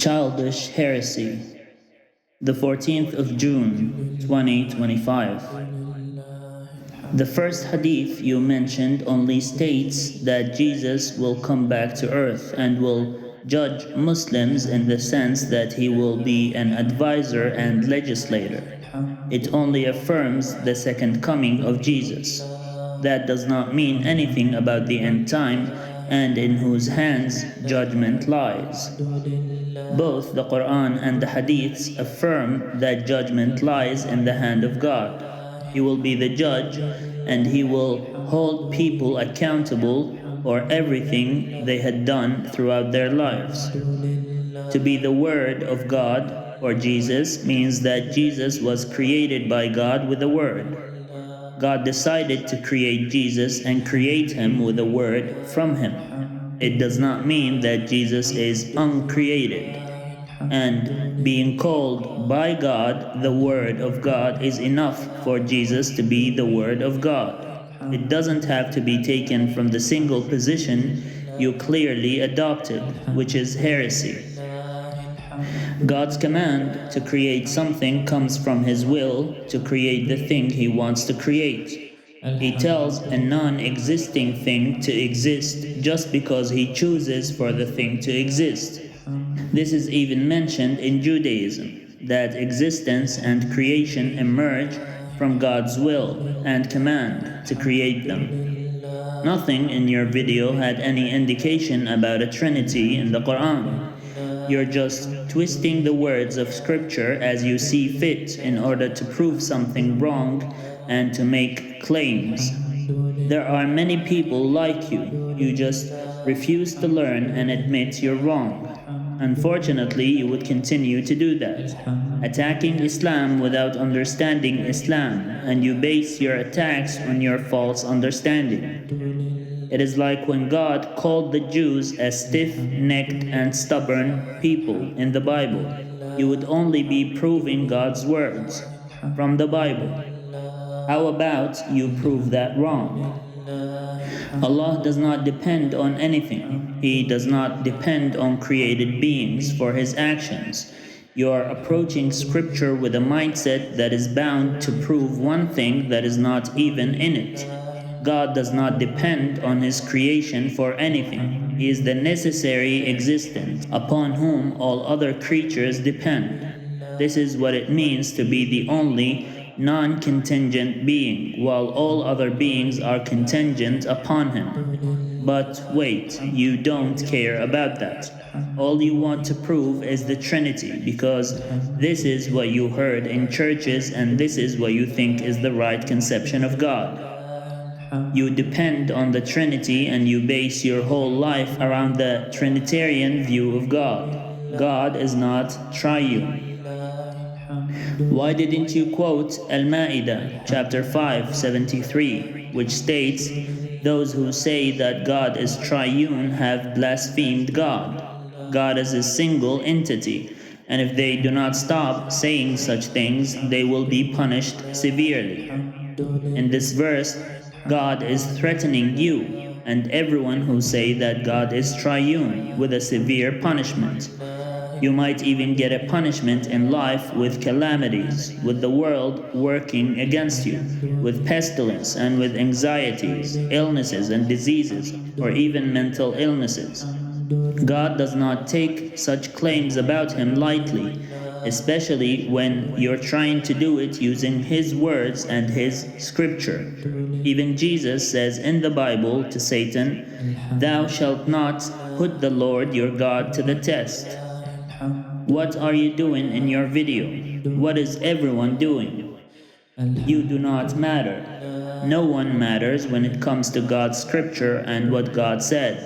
Childish Heresy, the 14th of June, 2025. The first hadith you mentioned only states that Jesus will come back to earth and will judge Muslims in the sense that he will be an advisor and legislator. It only affirms the second coming of Jesus. That does not mean anything about the end time and in whose hands judgment lies. Both the Quran and the Hadiths affirm that judgment lies in the hand of God. He will be the judge and he will hold people accountable for everything they had done throughout their lives. To be the Word of God, or Jesus, means that Jesus was created by God with a word. God decided to create Jesus and create him with a word from him. It does not mean that Jesus is uncreated. And being called by God the Word of God is enough for Jesus to be the Word of God. It doesn't have to be taken from the single position you clearly adopted, which is heresy. God's command to create something comes from His will to create the thing He wants to create. He tells a non-existing thing to exist just because He chooses for the thing to exist. This is even mentioned in Judaism, that existence and creation emerge from God's will and command to create them. Nothing in your video had any indication about a Trinity in the Quran. You're just twisting the words of Scripture as you see fit in order to prove something wrong and to make claims. There are many people like you. You just refuse to learn and admit you're wrong. Unfortunately, you would continue to do that, attacking Islam without understanding Islam, and you base your attacks on your false understanding. It is like when God called the Jews a stiff-necked and stubborn people in the Bible. You would only be proving God's words from the Bible. How about you prove that wrong? Allah does not depend on anything. He does not depend on created beings for His actions. You are approaching Scripture with a mindset that is bound to prove one thing that is not even in it. God does not depend on His creation for anything. He is the necessary existence upon whom all other creatures depend. This is what it means to be the only non-contingent being, while all other beings are contingent upon him. But wait, you don't care about that. All you want to prove is the Trinity, because this is what you heard in churches and this is what you think is the right conception of God. You depend on the Trinity and you base your whole life around the Trinitarian view of God. God is not triune. Why didn't you quote Al-Ma'idah, chapter 5, 73, which states, "Those who say that God is triune have blasphemed God. God is a single entity, and if they do not stop saying such things, they will be punished severely." In this verse, God is threatening you and everyone who say that God is triune with a severe punishment. You might even get a punishment in life with calamities, with the world working against you, with pestilence and with anxieties, illnesses and diseases, or even mental illnesses. God does not take such claims about Him lightly, especially when you're trying to do it using His words and His Scripture. Even Jesus says in the Bible to Satan, "Thou shalt not put the Lord your God to the test." What are you doing in your video? What is everyone doing? You do not matter. No one matters when it comes to God's Scripture and what God said.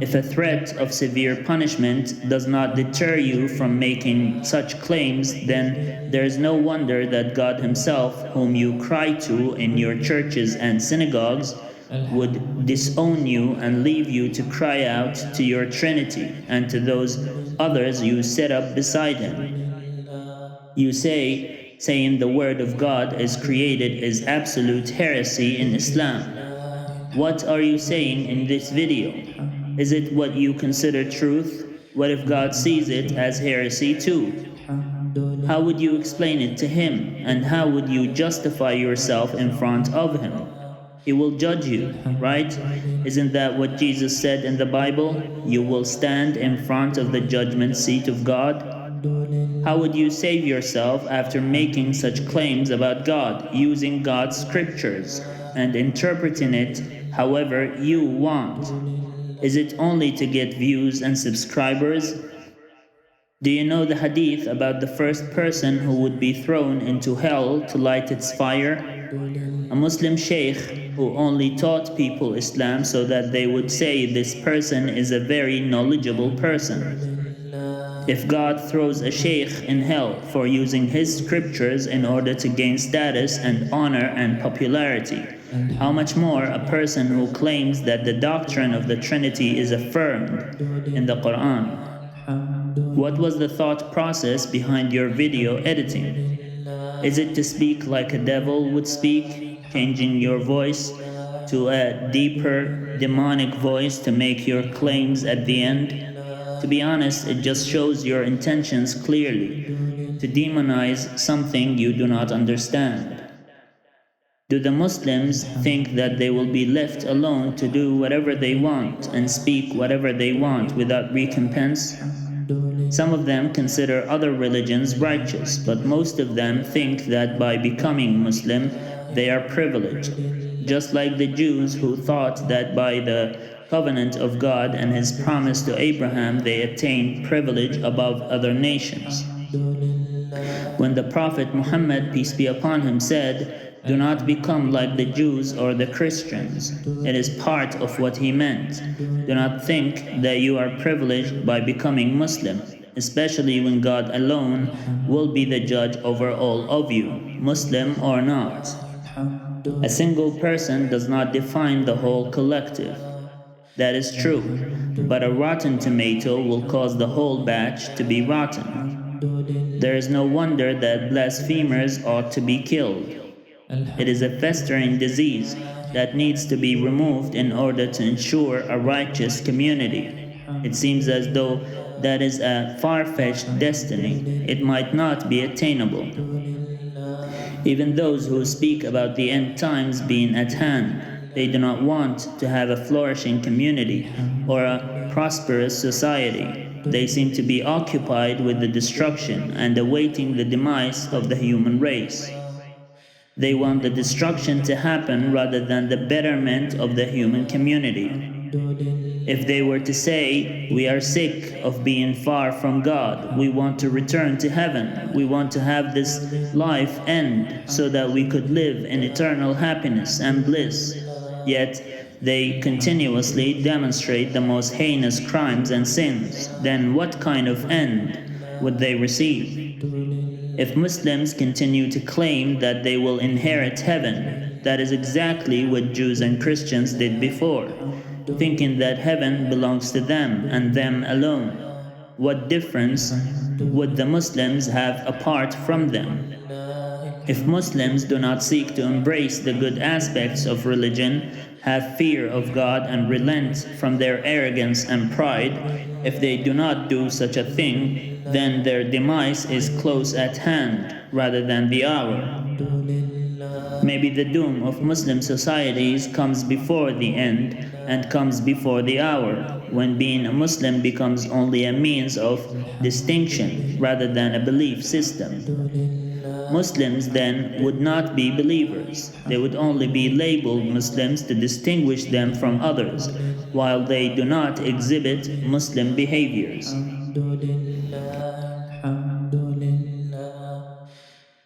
If a threat of severe punishment does not deter you from making such claims, then there is no wonder that God Himself, whom you cry to in your churches and synagogues, would disown you and leave you to cry out to your Trinity and to those others you set up beside Him. You say, saying the Word of God is created is absolute heresy in Islam. What are you saying in this video? Is it what you consider truth? What if God sees it as heresy too? How would you explain it to him, and how would you justify yourself in front of him? He will judge you, right? Isn't that what Jesus said in the Bible? You will stand in front of the judgment seat of God. How would you save yourself after making such claims about God, using God's scriptures and interpreting it however you want? Is it only to get views and subscribers? Do you know the hadith about the first person who would be thrown into hell to light its fire? A Muslim sheikh who only taught people Islam so that they would say this person is a very knowledgeable person. If God throws a sheikh in hell for using his scriptures in order to gain status and honor and popularity, how much more a person who claims that the doctrine of the Trinity is affirmed in the Quran? What was the thought process behind your video editing? Is it to speak like a devil would speak, changing your voice to a deeper, demonic voice to make your claims at the end? To be honest, it just shows your intentions clearly, to demonize something you do not understand. Do the Muslims think that they will be left alone to do whatever they want and speak whatever they want without recompense? Some of them consider other religions righteous, but most of them think that by becoming Muslim, they are privileged, just like the Jews who thought that by the covenant of God and his promise to Abraham, they attained privilege above other nations. When the Prophet Muhammad, peace be upon him, said, "Do not become like the Jews or the Christians," it is part of what he meant. Do not think that you are privileged by becoming Muslim, especially when God alone will be the judge over all of you, Muslim or not. A single person does not define the whole collective. That is true, but a rotten tomato will cause the whole batch to be rotten. There is no wonder that blasphemers ought to be killed. It is a festering disease that needs to be removed in order to ensure a righteous community. It seems as though that is a far-fetched destiny. It might not be attainable. Even those who speak about the end times being at hand, they do not want to have a flourishing community or a prosperous society. They seem to be occupied with the destruction and awaiting the demise of the human race. They want the destruction to happen rather than the betterment of the human community. If they were to say, "We are sick of being far from God, we want to return to heaven, we want to have this life end so that we could live in eternal happiness and bliss," yet they continuously demonstrate the most heinous crimes and sins, then what kind of end would they receive? If Muslims continue to claim that they will inherit heaven, that is exactly what Jews and Christians did before, thinking that heaven belongs to them and them alone. What difference would the Muslims have apart from them? If Muslims do not seek to embrace the good aspects of religion, have fear of God and relent from their arrogance and pride, if they do not do such a thing, then their demise is close at hand rather than the hour. Maybe the doom of Muslim societies comes before the end and comes before the hour, when being a Muslim becomes only a means of distinction rather than a belief system. Muslims then would not be believers. They would only be labeled Muslims to distinguish them from others, while they do not exhibit Muslim behaviors.